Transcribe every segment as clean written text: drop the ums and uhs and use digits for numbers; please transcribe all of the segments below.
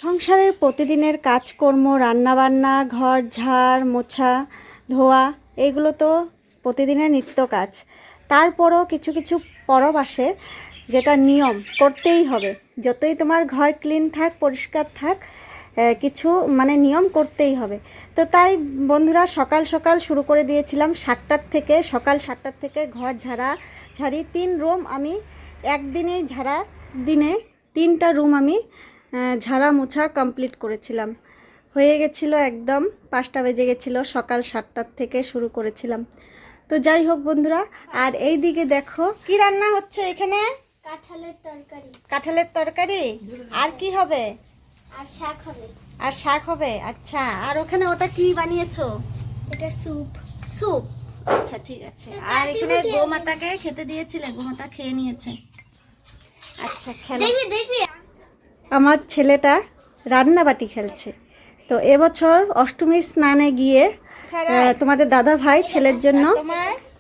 সংসারের প্রতিদিনের কাজকর্ম, রান্নাবান্না, ঘর ঝাড় মোছা, ধোয়া, এগুলো তো প্রতিদিনের নিত্য কাজ। তারপরও কিছু কিছু পরব আসে যেটা নিয়ম করতেই হবে। যতই তোমার ঘর ক্লিন থাক, পরিষ্কার থাক, কিছু মানে নিয়ম করতেই হবে। তো তাই বন্ধুরা সকাল সকাল শুরু করে দিয়েছিলাম সকাল 7টার থেকে ঘর ঝাড়ি 3 রুম আমি একদিনেই দিনে 3টা রুম আমি ঝাড়া মোছা কমপ্লিট করেছিলাম। হয়ে গেছিলো একদম 5টা বেজে গেছিলো, সকাল 7টার থেকে শুরু করেছিলাম। তো যাই হোক বন্ধুরা, আর এই দিকে দেখো কি রান্না হচ্ছে এখানে। কাঁঠালের তরকারি আর কি হবে? আর শাক হবে। আচ্ছা, আর ওখানে ওটা কি বানিয়েছো? এটা স্যুপ। আচ্ছা ঠিক আছে। আর এখানে গোমাতাকে খেতে দিয়েছিলে, গোমাতা খেয়ে নিয়েছে। আচ্ছা খেলো। দেখবি আমার ছেলেটা রান্নাবাটি খেলছে। তো এবছর অষ্টমী স্নানে গিয়ে তোমাদের দাদা ভাই ছেলের জন্য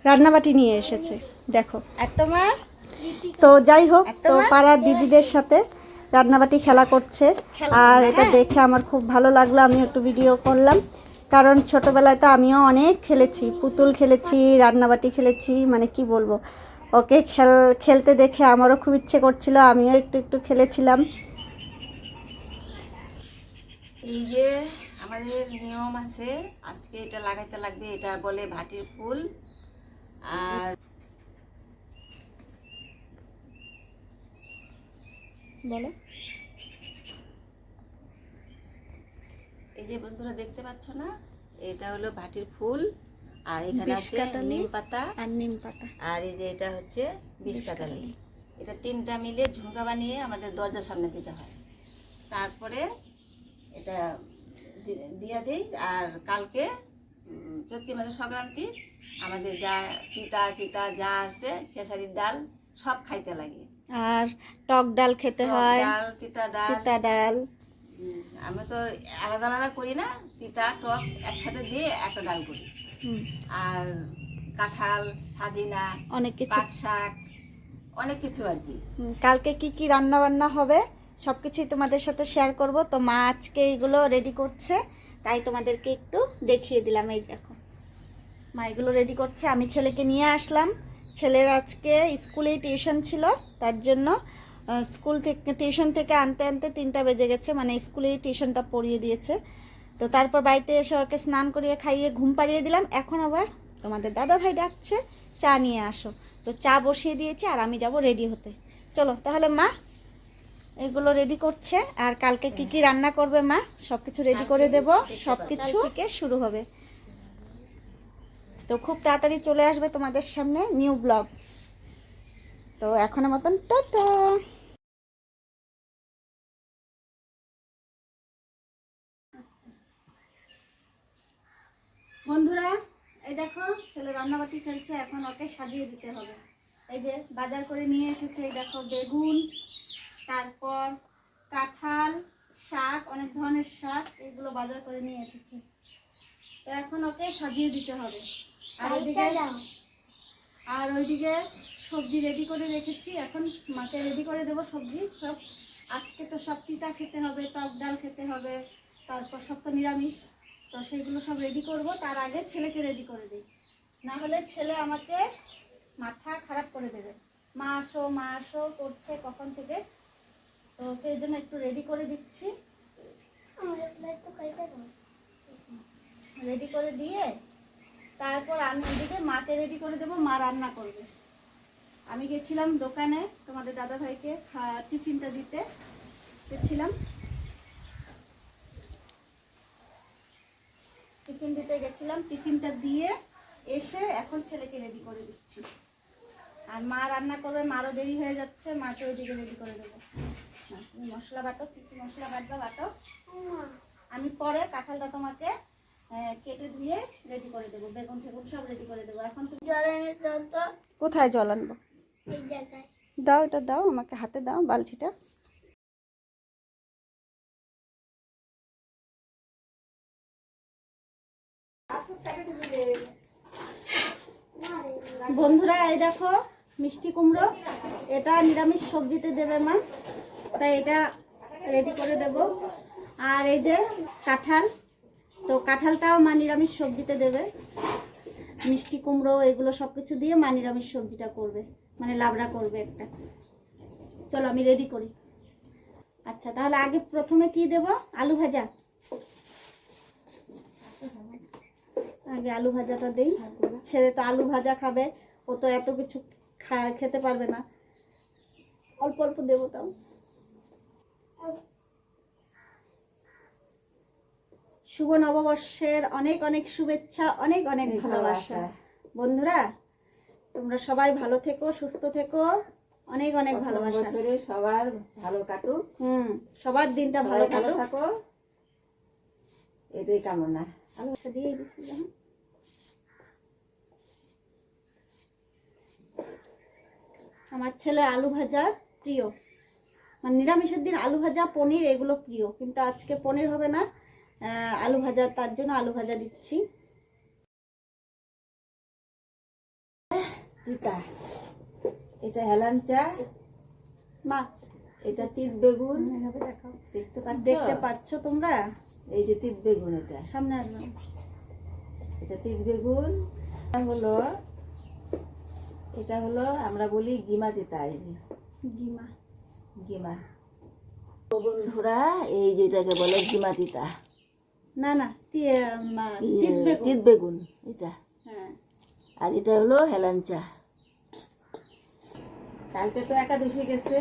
রান্নাবাটি নিয়ে এসেছে, দেখো। আর তোমার তো যাই হোক, তো পাড়ার দিদিদের সাথে রান্নাবাটি খেলা করছে। আর এটা দেখে আমার খুব ভালো লাগলো, আমি একটু ভিডিও করলাম। কারণ ছোটোবেলায় তো আমিও অনেক খেলেছি, পুতুল খেলেছি, রান্নাবাটি খেলেছি, মানে কি বলবো। ওকে খেলতে দেখে আমারও খুব ইচ্ছে করছিল, আমিও একটু একটু খেলেছিলাম। এই যে আমাদের নিয়ম আছে, আজকে এটা লাগাইতে লাগবে, এটা বলে ভাটির ফুল। আর বলো। এই যে বন্ধুরা দেখতে পাচ্ছ না, এটা হলো ভাটির ফুল। আর এখানে আছে নিম পাতা আর নিম পাতা। আর এই যে এটা হচ্ছে বিষকাটালি। এটা 3টা মিলে ঝুমকা বানিয়ে আমাদের দরজার সামনে দিতে হয়। তারপরে এটা দিয়া দিই। আর কালকে চৈত্র মাসের সংক্রান্তি, আমাদের যা তিতা যা আছে, খেসারির ডাল সব খাইতে লাগে। আর টক ডাল খেতে হয়, ডাল, তিতা ডাল। আমি তো আলাদা আলাদা করি না, তিতা টক একসাথে দিয়ে একটা ডাল করি। আর কাঁঠাল, সাজিনা, অনেক কিছু, পাট শাক, অনেক কিছু আর কি। কালকে কি কি রান্না বান্না হবে সব কিছুই তোমাদের সাথে শেয়ার করব। তো মা আজকে এইগুলো রেডি করছে, তাই তোমাদেরকে একটু দেখিয়ে দিলাম। এই দেখো মা এগুলো রেডি করছে। আমি ছেলেকে নিয়ে আসলাম, ছেলের আজকে স্কুলে টিউশন ছিল, তার জন্য টিউশন থেকে আনতে আনতে 3টা বেজে গেছে, মানে স্কুলেই টিউশনটা পড়িয়ে দিয়েছে। তো তারপর বাড়িতে এসে ওকে স্নান করিয়ে খাইয়ে ঘুম পাড়িয়ে দিলাম। এখন আবার তোমাদের দাদা ভাই ডাকছে চা নিয়ে আসো, তো চা বসিয়ে দিয়েছি আর আমি যাব রেডি হতে। চলো তাহলে মা এগুলো রেডি করছে। আর কালকে কি কি রান্না করবে মা সব কিছু রেডি করে দেব, সব কিছু থেকে শুরু হবে। তো খুব তাড়াতাড়ি চলে আসবে তোমাদের সামনে নিউ ব্লগ। তো এখনের মতন টাটা। বন্ধুরা এই দেখো ছেলে রান্নাবাটি খেলছে, এখন ওকে সাজিয়ে দিতে হবে। এই যে বাজার করে নিয়ে এসেছে, এই দেখো বেগুন, তারপর কাঁঠাল, শাক, অনেক ধরনের শাক, এগুলো বাজার করে নিয়ে এসেছে। তো এখন ওকে সাজিয়ে দিতে হবে। আর ওইদিকে সবজি রেডি করে রেখেছি, এখন মাকে রেডি করে দেবো সবজি সব। আজকে তো সব তিতা খেতে হবে, টক ডাল খেতে হবে, তারপর সব তো নিরামিষ। তো সেইগুলো সব রেডি করব, তার আগে ছেলেকে রেডি করে দিই, না হলে ছেলে আমাকে মাথা খারাপ করে দেবে। মা আসো করছে কখন থেকে। তো ওকে এই জন্য একটু রেডি করে দিচ্ছি। রেডি করে দিয়ে তারপর আমি ওইদিকে মাকে রেডি করে দেবো, মা রান্না করবে। আমি গেছিলাম দোকানে তোমাদের দাদা ভাইকে টিফিনটা দিতে গেছিলাম, টিফিন দিতে গেছিলাম, টিফিনটা দিয়ে এসে এখন ছেলেকে রেডি করে দিচ্ছি। আর মা রান্না করবে, মারও দেরি হয়ে যাচ্ছে, মাকে ওইদিকে রেডি করে দেবো। তুমি মশলা বাটো, কি কি মশলা বাটো। আমি পরে কাঁঠালটা তোমাকে কেটে ধুয়ে রেডি করে দেবো, বেগুন টেগুন সব রেডি করে দেবো। এখন তুমি কোথায় জল আনবো? দাও, এটা দাও আমাকে, হাতে দাও বালতিটা। বন্ধুরা এই দেখো মিষ্টি কুমড়ো, এটা নিরামিষ সবজিতে দেবে মা, তাই এটা রেডি করে দেব। আর এই যে কাঁঠাল, তো কাঁঠালটাও মা নিরামিষ সবজিতে দেবে, মিষ্টি কুমড়ো এগুলো সব কিছু দিয়ে মা নিরামিষ সবজিটা করবে, মানে লাবড়া করবে একটা। চলো আমি রেডি করি। আচ্ছা তাহলে আগে প্রথমে কি দেব? আলু ভাজা। আগে আলু ভাজাটা দিই, ছেলে তো আলু ভাজা খাবে, ও তো এত কিছু খেতে পারবে না, অল্প অল্প দেবো তাও। শুভ নববর্ষের অনেক অনেক শুভেচ্ছা, অনেক অনেক ভালোবাসা। বন্ধুরা তোমরা সবাই ভালো থেকো, সুস্থ থেকো, অনেক অনেক ভালোবাসা। বছরে সবার ভালো কাটুক, সবার দিনটা ভালো কাটুক, থাকো, এটাই কামনা। আলু দিয়ে দিছিলাম। আমার ছেলে আলু ভাজা প্রিয়, মানে নিরামিষের দিন আলু ভাজা পনির এগুলো প্রিয়, কিন্তু আজকে পনির হবে না, আলু ভাজা, তার জন্য আলু ভাজা দিচ্ছি। এটা হেলাঞ্চা মা, এটা তিত বেগুন, দেখাও, দেখতে পাচ্ছ তোমরা? এই যে তিত বেগুন, এটা সামনে আসবে, এটা তিত বেগুন হলো, এটা হলো আমরা বলি গিমা তিতা, এই যে গিমা, গিমা। তো বন্ধুরা এই যেটাকে বলে গিমা তিতা, না না তিত বেগুন এটা, হ্যাঁ। আর এটা হলো হেলাঞ্চা। কালকে তো একাদশী গেছে,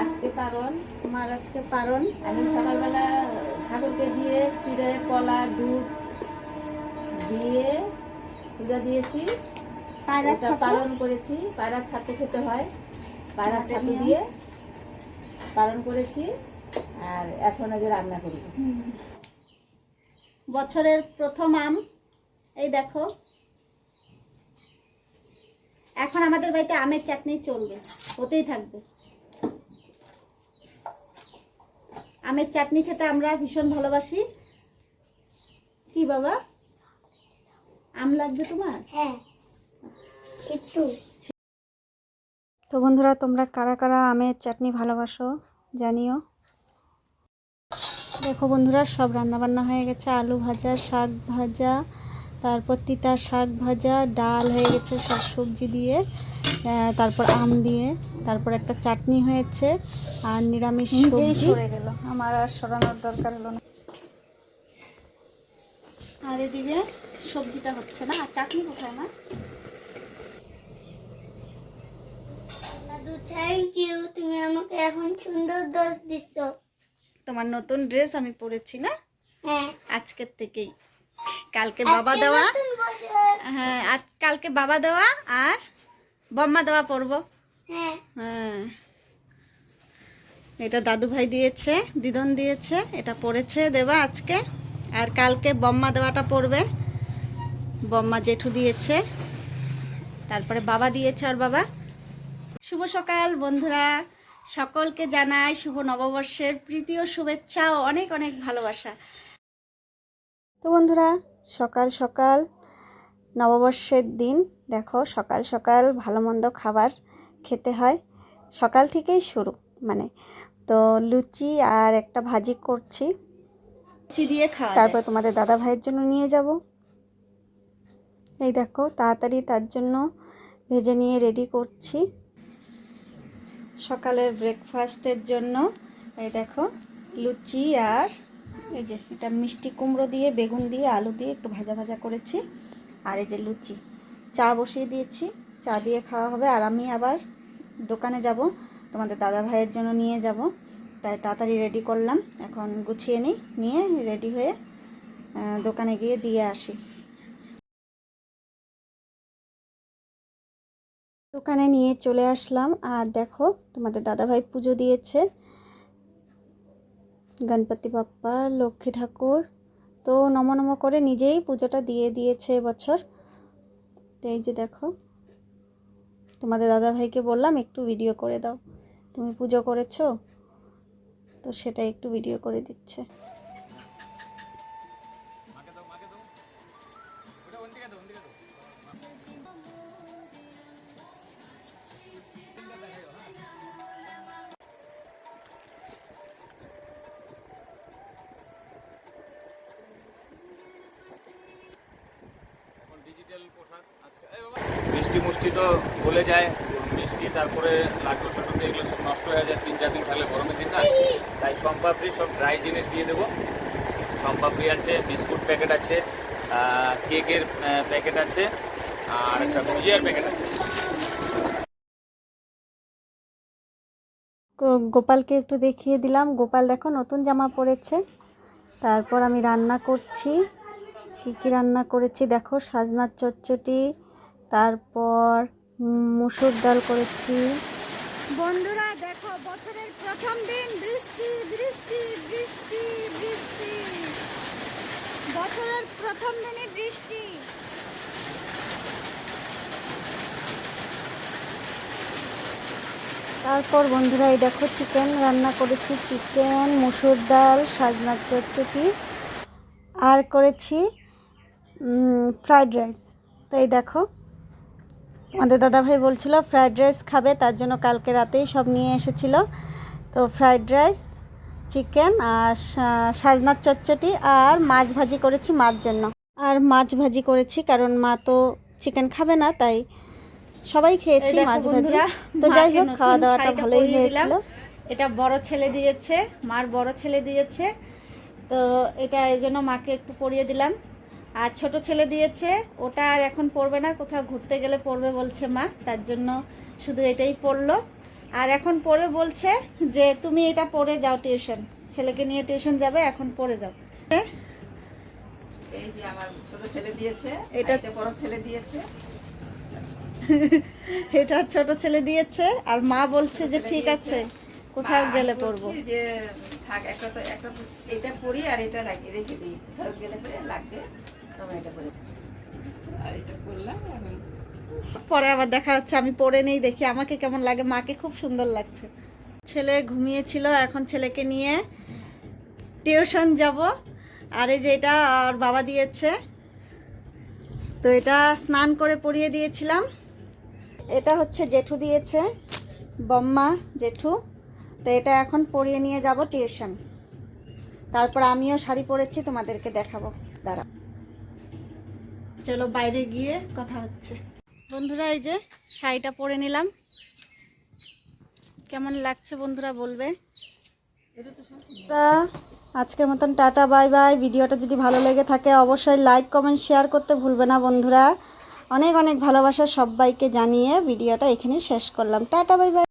আজকে পারণ, আমার আজকে পারণ। আমি সকালবেলা ঠাকুরকে দিয়ে চিড়ে কলা দুধ দিয়ে পূজা দিয়েছি, পালন করেছি। পায়রার ছাতু খেতে হয়, পায়রার ছাতু দিয়ে পালন করেছি, আর এখন আজ রান্না করব। বছরের প্রথম আম, এই দেখো। এখন আমাদের বাড়িতে আমের চাটনি চলবে, হতেই থাকবে। আমের চাটনি খেতে আমরা ভীষণ ভালোবাসি। কি বাবা, আম লাগবে তোমার? হ্যাঁ একটু। তো বন্ধুরা তোমরা কারা কারা আমের চাটনি ভালোবাসো জানিও। দেখো বন্ধুরা সব রান্নাবান্না হয়ে গেছে, আলু ভাজা, শাক ভাজা, তারপর তিতা শাক ভাজা, ডাল হয়ে গেছে সব সবজি দিয়ে, তারপর আম দিয়ে, তারপর একটা চাটনি হয়েছে, আর নিরামিষ সবজি। সরে গেল, আমার আর সরানোর দরকার হলো না। আর এদিকে সবজিটা হচ্ছে না, আর চাটনি কোথায় না? থ্যাংক ইউ, তুমি আমাকে এখন সুন্দর ড্রেস দিচ্ছ। তোমার নতুন ড্রেস আমি পরেছি না? হ্যাঁ, আজকের থেকেই। কালকে বাবা দেওয়া, হ্যাঁ আজ কালকে বাবা দেওয়া আর বম্মা দেওয়া পরবো। হ্যাঁ হ্যাঁ, এটা দাদু ভাই দিয়েছে, দিদন দিয়েছে, এটা পরেছে দেবা আজকে, আর কালকে বম্মা দেওয়াটা পরবে, বম্মা জেঠু দিয়েছে, তারপরে বাবা দিয়েছে আর বাবা। শুভ সকাল বন্ধুরা, সকলকে জানাই শুভ নববর্ষের প্রীতি ও শুভেচ্ছা ও অনেক অনেক ভালোবাসা। তো বন্ধুরা সকাল সকাল নববর্ষের দিন, দেখো সকাল সকাল ভালো মন্দ খাবার খেতে হয়, সকাল থেকেই শুরু, মানে তো লুচি আর একটা ভাজি করছি, লুচি দিয়ে খাওয়া, তারপর তোমাদের দাদা ভাইয়ের জন্য নিয়ে যাব। এই দেখো তাড়াতাড়ি তার জন্য ভেজে নিয়ে রেডি করছি সকালের ব্রেকফাস্টের জন্য। এই দেখো লুচি, আর এই যে এটা মিষ্টি কুমড়ো দিয়ে বেগুন দিয়ে আলু দিয়ে একটু ভাজা ভাজা করেছি, আর এই যে লুচি, চা বসিয়ে দিয়েছি, চা দিয়ে খাওয়া হবে। আর আমি আবার দোকানে যাব, তোমাদের দাদা ভাইয়ের জন্য নিয়ে যাব, তাই তাড়াতাড়ি রেডি করলাম, এখন গুছিয়ে নিই, নিয়ে রেডি হয়ে দোকানে গিয়ে দিয়ে আসি। দোকানে নিয়ে চলে আসলাম, আর দেখো তোমাদের দাদাভাই পুজো দিয়েছে, গণপতি বাপ্পা, লক্ষ্মী ঠাকুর, তো নম নম করে নিজেই পুজোটা দিয়ে দিয়েছে এবছর। তো এই যে দেখো তোমাদের দাদাভাইকে বললাম একটু ভিডিও করে দাও, তুমি পুজো করেছো, তো সেটা একটু ভিডিও করে দিচ্ছে। মিষ্টি মুষ্টি তো গলে যায়, মিষ্টি তারপরে লাড্ডু সাড্ডু এগুলো সব নষ্ট হয়ে যায় 3-4 দিন খেলে, গরমের দিন না, তাই সোমপাপড়ি সব ড্রাই জিনিস দিয়ে দেবো। সোমপাপড়ি আছে, বিস্কুট প্যাকেট আছে, কেকের প্যাকেট আছে, আর একটা ভুজিয়ার প্যাকেট আছে। গোপালকে একটু দেখিয়ে দিলাম। গোপাল দেখো নতুন জামা পরেছে। তারপর আমি রান্না করছি। কি কি রান্না করেছি দেখো, সাজনার চচ্চড়ি, তারপর মুসুর ডাল করেছি। বন্ধুরা দেখো, বছরের প্রথম দিন বৃষ্টি বৃষ্টি বৃষ্টি বৃষ্টি, বছরের প্রথম দিনে বৃষ্টি। তারপর বন্ধুরা এই দেখো চিকেন রান্না করেছি, চিকেন, মুসুর ডাল, সাজনার চচ্চড়ি, আর করেছি ফ্রাইড রাইস। তো এই দেখো, আমাদের দাদাভাই বলছিল ফ্রাইড রাইস খাবে, তার জন্য কালকে রাতেই সব নিয়ে এসেছিল। তো ফ্রাইড রাইস, চিকেন আর সাজনার চচ্চড়ি আর মাছ ভাজি করেছি মার জন্য। আর মাছ ভাজি করেছি কারণ মা তো চিকেন খাবে না, তাই সবাই খেয়েছি মাছ ভাজি। তো যাই হোক, খাওয়া দাওয়াটা ভালোই হয়েছিল। এটা বড় ছেলে দিয়েছে, মার বড় ছেলে দিয়েছে, তো এটা এই জন্য মাকে একটু পরিয়ে দিলাম। আর ছোট ছেলে দিয়েছে, ওটা আর এখন পরবে না, কোথাও ঘুরতে গেলে পরবে বলছে মা, তার জন্য শুধু এটাই পরলো। আর এখন পরে বলছে যে তুমি এটা পরে যাও টিউশন, ছেলেকে নিয়ে টিউশন যাবে, এখন পরে যাও। এই যে আমার ছোট ছেলে দিয়েছে, এটা- এটা বড় ছেলে দিয়েছে। এটা ছোট ছেলে দিয়েছে, আর মা বলছে যে ঠিক আছে কোথাও গেলে পরবো। বলছি যে থাক, একটা তো এটা পরি আর এটা রেখে দিই, কোথাও গেলে পরে লাগবে তখন এটা পরে। আর এটা পরলাম এখন। পরে আবার দেখা হচ্ছে, আমি পরে নেই, দেখি আমাকে কেমন লাগে। মাকে খুব সুন্দর লাগছে। ছেলে ঘুমিয়েছিল, এখন ছেলেকে নিয়ে টিউশন যাব। আর এই যে এটা আর বাবা দিয়েছে, তো এটা স্নান করে পরিয়ে দিয়েছিলাম। এটা হচ্ছে জেঠু দিয়েছে, বম্মা জেঠু। তো এটা এখন পরিয়ে নিয়ে যাব টিউশন। তারপর আমিও শাড়ি পরেছি, তোমাদেরকে দেখাবো, দাঁড়া। চলো বাইরে গিয়ে কথা হচ্ছে। বন্ধুরা এই যে শাড়িটা পরে নিলাম, কেমন লাগছে বন্ধুরা বলবে। তা আজকের মতন টাটা, বাই বাই। ভিডিওটা যদি ভালো লেগে থাকে অবশ্যই লাইক, কমেন্ট, শেয়ার করতে ভুলবে না বন্ধুরা। অনেক অনেক ভালোবাসা সবাইকে জানিয়ে ভিডিওটা এখানেই শেষ করলাম। Tata, bye bye.